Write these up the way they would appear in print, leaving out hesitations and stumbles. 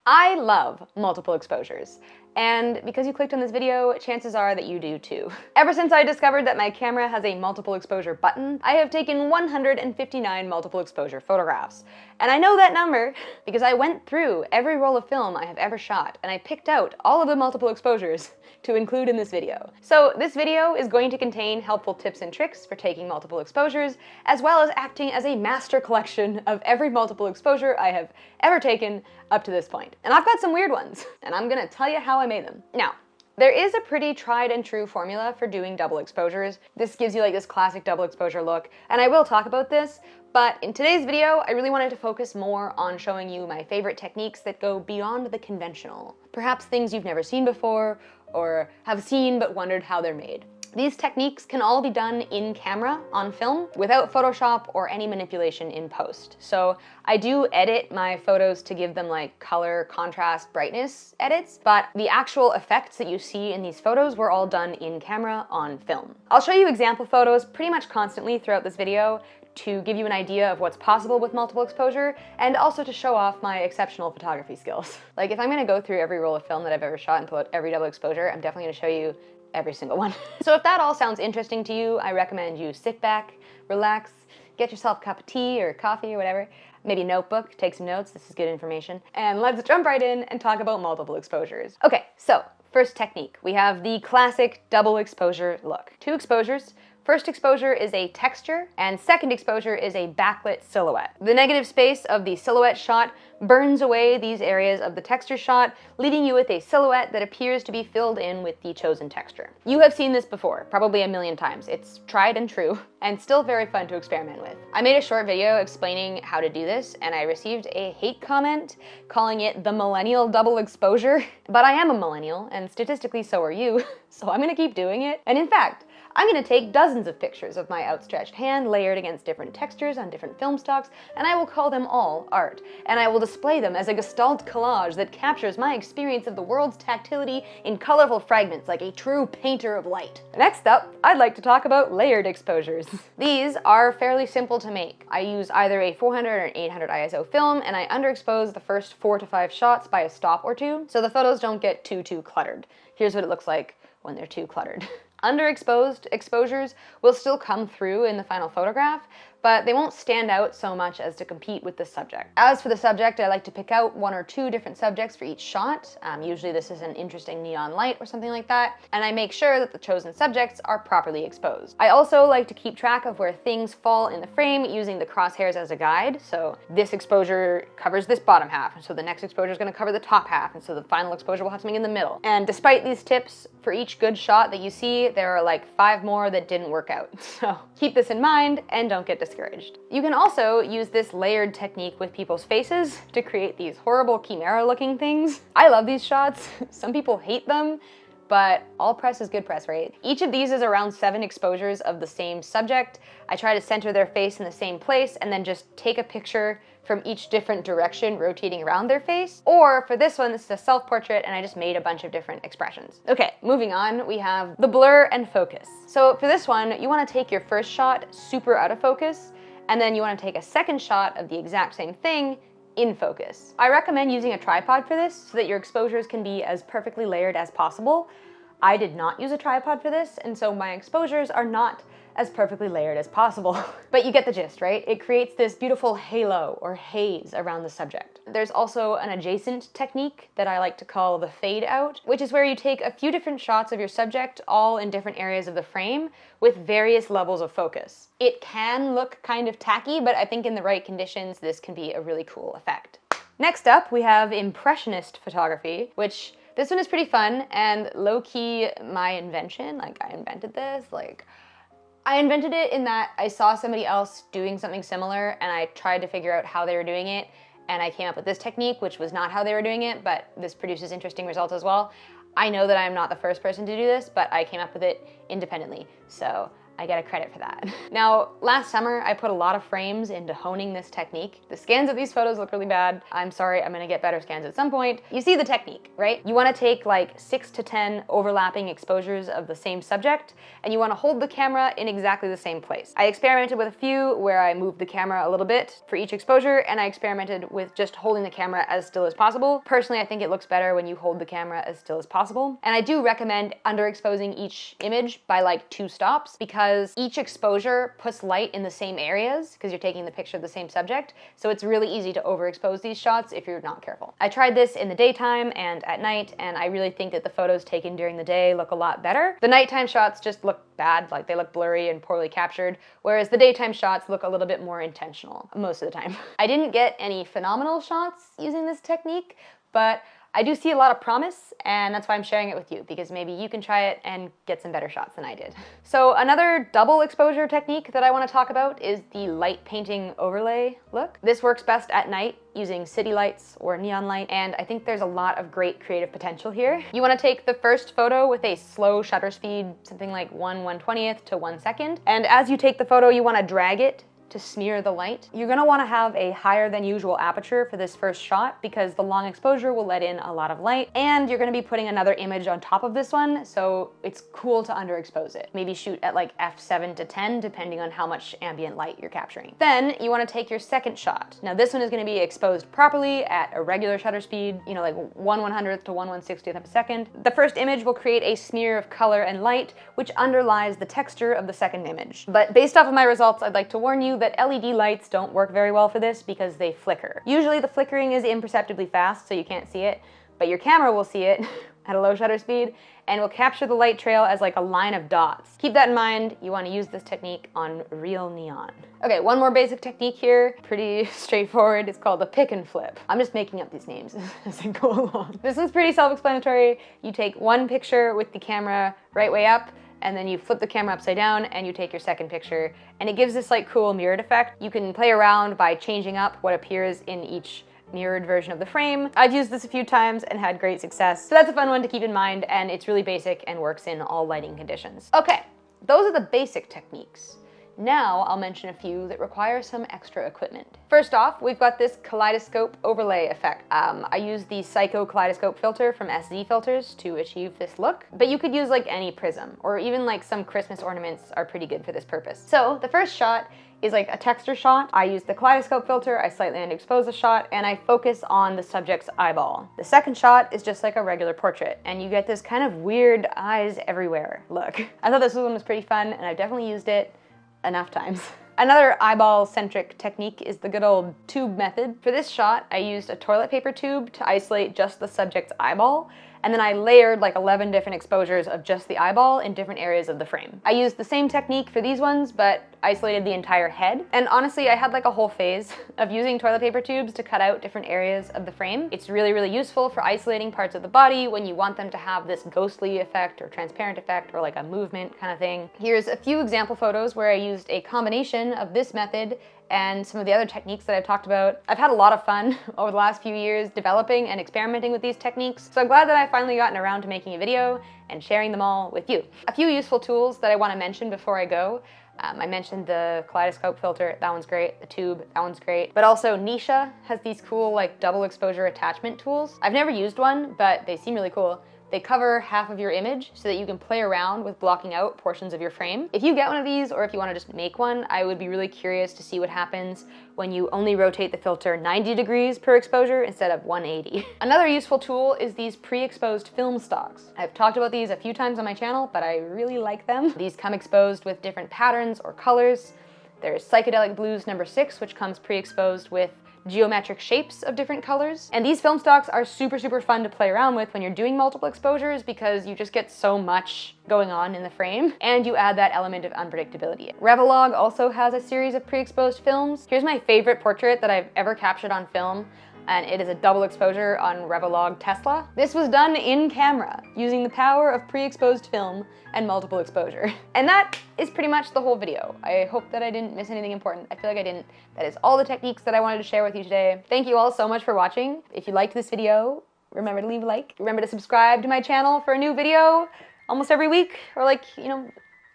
I love multiple exposures, and because you clicked on this video, chances are that you do too. Ever since I discovered that my camera has a multiple exposure button, I have taken 159 multiple exposure photographs. And I know that number because I went through every roll of film I have ever shot, and I picked out all of the multiple exposures to include in this video. So this video is going to contain helpful tips and tricks for taking multiple exposures, as well as acting as a master collection of every multiple exposure I have ever taken up to this point. And I've got some weird ones, and I'm gonna tell you how I made them. Now, there is a pretty tried and true formula for doing double exposures. This gives you like this classic double exposure look, and I will talk about this, but in today's video, I really wanted to focus more on showing you my favorite techniques that go beyond the conventional. Perhaps things you've never seen before, or have seen but wondered how they're made. These techniques can all be done in camera, on film, without Photoshop or any manipulation in post. So I do edit my photos to give them like color, contrast, brightness edits, but the actual effects that you see in these photos were all done in camera, on film. I'll show you example photos pretty much constantly throughout this video to give you an idea of what's possible with multiple exposure, and also to show off my exceptional photography skills. Like if I'm gonna go through every roll of film that I've ever shot and pull out every double exposure, I'm definitely gonna show you every single one. So if that all sounds interesting to you, I recommend you sit back, relax, get yourself a cup of tea or coffee or whatever, maybe a notebook, take some notes, this is good information, and let's jump right in and talk about multiple exposures. Okay, so first technique, we have the classic double exposure look. Two exposures. First exposure is a texture, and second exposure is a backlit silhouette. The negative space of the silhouette shot burns away these areas of the texture shot, leaving you with a silhouette that appears to be filled in with the chosen texture. You have seen this before, probably a million times. It's tried and true, and still very fun to experiment with. I made a short video explaining how to do this, and I received a hate comment calling it the millennial double exposure. But I am a millennial, and statistically so are you, so I'm gonna keep doing it. And in fact, I'm gonna take dozens of pictures of my outstretched hand layered against different textures on different film stocks, and I will call them all art. And I will display them as a gestalt collage that captures my experience of the world's tactility in colorful fragments like a true painter of light. Next up, I'd like to talk about layered exposures. These are fairly simple to make. I use either a 400 or 800 ISO film, and I underexpose the first 4 to 5 shots by a stop or two, so the photos don't get too cluttered. Here's what it looks like when they're too cluttered. Underexposed exposures will still come through in the final photograph, but they won't stand out so much as to compete with the subject. As for the subject, I like to pick out 1 or 2 different subjects for each shot. Usually this is an interesting neon light or something like that, and I make sure that the chosen subjects are properly exposed. I also like to keep track of where things fall in the frame using the crosshairs as a guide. So this exposure covers this bottom half, and so the next exposure is going to cover the top half, and so the final exposure will have something in the middle. And despite these tips, for each good shot that you see, there are like 5 more that didn't work out. So keep this in mind and don't get discouraged. You can also use this layered technique with people's faces to create these horrible chimera looking things. I love these shots. Some people hate them, but all press is good press, right? Each of these is around 7 exposures of the same subject. I try to center their face in the same place and then just take a picture from each different direction rotating around their face. Or for this one, this is a self-portrait and I just made a bunch of different expressions. Okay, moving on, we have the blur and focus. So for this one, you wanna take your first shot super out of focus, and then you wanna take a second shot of the exact same thing in focus. I recommend using a tripod for this so that your exposures can be as perfectly layered as possible. I did not use a tripod for this, and so my exposures are not as perfectly layered as possible. But you get the gist, right? It creates this beautiful halo or haze around the subject. There's also an adjacent technique that I like to call the fade out, which is where you take a few different shots of your subject all in different areas of the frame with various levels of focus. It can look kind of tacky, but I think in the right conditions, this can be a really cool effect. Next up, we have Impressionist photography, which this one is pretty fun and low-key my invention. Like I invented this, I invented it in that I saw somebody else doing something similar and I tried to figure out how they were doing it, and I came up with this technique, which was not how they were doing it, but this produces interesting results as well. I know that I'm not the first person to do this, but I came up with it independently, so I get a credit for that. Now, last summer, I put a lot of frames into honing this technique. The scans of these photos look really bad. I'm sorry, I'm gonna get better scans at some point. You see the technique, right? You wanna take like 6 to 10 overlapping exposures of the same subject, and you wanna hold the camera in exactly the same place. I experimented with a few where I moved the camera a little bit for each exposure, and I experimented with just holding the camera as still as possible. Personally, I think it looks better when you hold the camera as still as possible. And I do recommend underexposing each image by like 2 stops, because each exposure puts light in the same areas because you're taking the picture of the same subject. So it's really easy to overexpose these shots if you're not careful. I tried this in the daytime and at night, and I really think that the photos taken during the day look a lot better. The nighttime shots just look bad, like they look blurry and poorly captured, whereas the daytime shots look a little bit more intentional most of the time. I didn't get any phenomenal shots using this technique, but I do see a lot of promise, and that's why I'm sharing it with you, because maybe you can try it and get some better shots than I did. So another double exposure technique that I want to talk about is the light painting overlay look. This works best at night using city lights or neon light, and I think there's a lot of great creative potential here. You want to take the first photo with a slow shutter speed, something like 1/120th to 1 second, and as you take the photo, you want to drag it to smear the light. You're gonna wanna have a higher than usual aperture for this first shot because the long exposure will let in a lot of light, and you're gonna be putting another image on top of this one, so it's cool to underexpose it. Maybe shoot at like f7 to 10, depending on how much ambient light you're capturing. Then you wanna take your second shot. Now this one is gonna be exposed properly at a regular shutter speed, you know, like 1/100th to 1/160th of a second. The first image will create a smear of color and light, which underlies the texture of the second image. But based off of my results, I'd like to warn you that LED lights don't work very well for this because they flicker. Usually the flickering is imperceptibly fast, so you can't see it, but your camera will see it at a low shutter speed and will capture the light trail as like a line of dots. Keep that in mind. You want to use this technique on real neon. Okay, one more basic technique here, pretty straightforward. It's called the pick and flip. I'm just making up these names as I go along. This one's pretty self-explanatory. You take one picture with the camera right way up, and then you flip the camera upside down and you take your second picture, and it gives this like cool mirrored effect. You can play around by changing up what appears in each mirrored version of the frame. I've used this a few times and had great success, so that's a fun one to keep in mind, and it's really basic and works in all lighting conditions. Okay, those are the basic techniques. Now I'll mention a few that require some extra equipment. First off, we've got this kaleidoscope overlay effect. I use the Psycho kaleidoscope filter from SZ Filters to achieve this look, but you could use like any prism, or even like some Christmas ornaments are pretty good for this purpose. So the first shot is like a texture shot. I use the kaleidoscope filter, I slightly underexpose the shot, and I focus on the subject's eyeball. The second shot is just like a regular portrait, and you get this kind of weird eyes everywhere look. I thought this one was pretty fun, and I've definitely used it enough times. Another eyeball-centric technique is the good old tube method. For this shot, I used a toilet paper tube to isolate just the subject's eyeball, and then I layered like 11 different exposures of just the eyeball in different areas of the frame. I used the same technique for these ones, but isolated the entire head. And honestly, I had like a whole phase of using toilet paper tubes to cut out different areas of the frame. It's really, really useful for isolating parts of the body when you want them to have this ghostly effect or transparent effect or like a movement kind of thing. Here's a few example photos where I used a combination of this method and some of the other techniques that I've talked about. I've had a lot of fun over the last few years developing and experimenting with these techniques, so I'm glad that I've finally gotten around to making a video and sharing them all with you. A few useful tools that I want to mention before I go. I mentioned the kaleidoscope filter, that one's great. The tube, that one's great. But also Nisha has these cool like double exposure attachment tools. I've never used one, but they seem really cool. They cover half of your image so that you can play around with blocking out portions of your frame. If you get one of these, or if you want to just make one, I would be really curious to see what happens when you only rotate the filter 90 degrees per exposure instead of 180. Another useful tool is these pre-exposed film stocks. I've talked about these a few times on my channel, but I really like them. These come exposed with different patterns or colors. There's Psychedelic Blues number 6, which comes pre-exposed with geometric shapes of different colors. And these film stocks are super, super fun to play around with when you're doing multiple exposures because you just get so much going on in the frame and you add that element of unpredictability. Revolog also has a series of pre-exposed films. Here's my favorite portrait that I've ever captured on film, and it is a double exposure on Revolog Tesla. This was done in camera using the power of pre-exposed film and multiple exposure. And that is pretty much the whole video. I hope that I didn't miss anything important. I feel like I didn't. That is all the techniques that I wanted to share with you today. Thank you all so much for watching. If you liked this video, remember to leave a like. Remember to subscribe to my channel for a new video almost every week, or like, you know,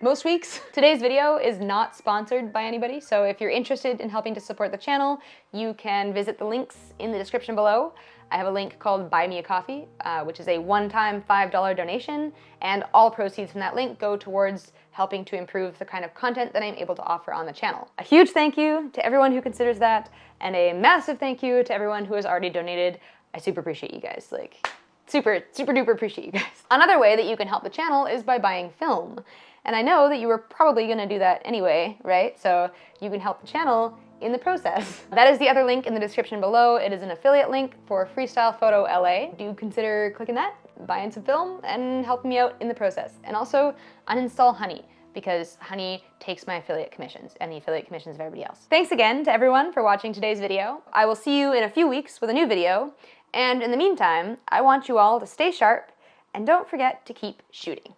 most weeks. Today's video is not sponsored by anybody, so if you're interested in helping to support the channel, you can visit the links in the description below. I have a link called Buy Me a Coffee, which is a one-time $5 donation, and all proceeds from that link go towards helping to improve the kind of content that I'm able to offer on the channel. A huge thank you to everyone who considers that, and a massive thank you to everyone who has already donated. I super appreciate you guys, like, super duper appreciate you guys. Another way that you can help the channel is by buying film. And I know that you were probably gonna do that anyway, right? So you can help the channel in the process. That is the other link in the description below. It is an affiliate link for Freestyle Photo LA. Do consider clicking that, buying some film, and helping me out in the process. And also uninstall Honey, because Honey takes my affiliate commissions and the affiliate commissions of everybody else. Thanks again to everyone for watching today's video. I will see you in a few weeks with a new video. And in the meantime, I want you all to stay sharp and don't forget to keep shooting.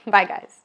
Bye, guys.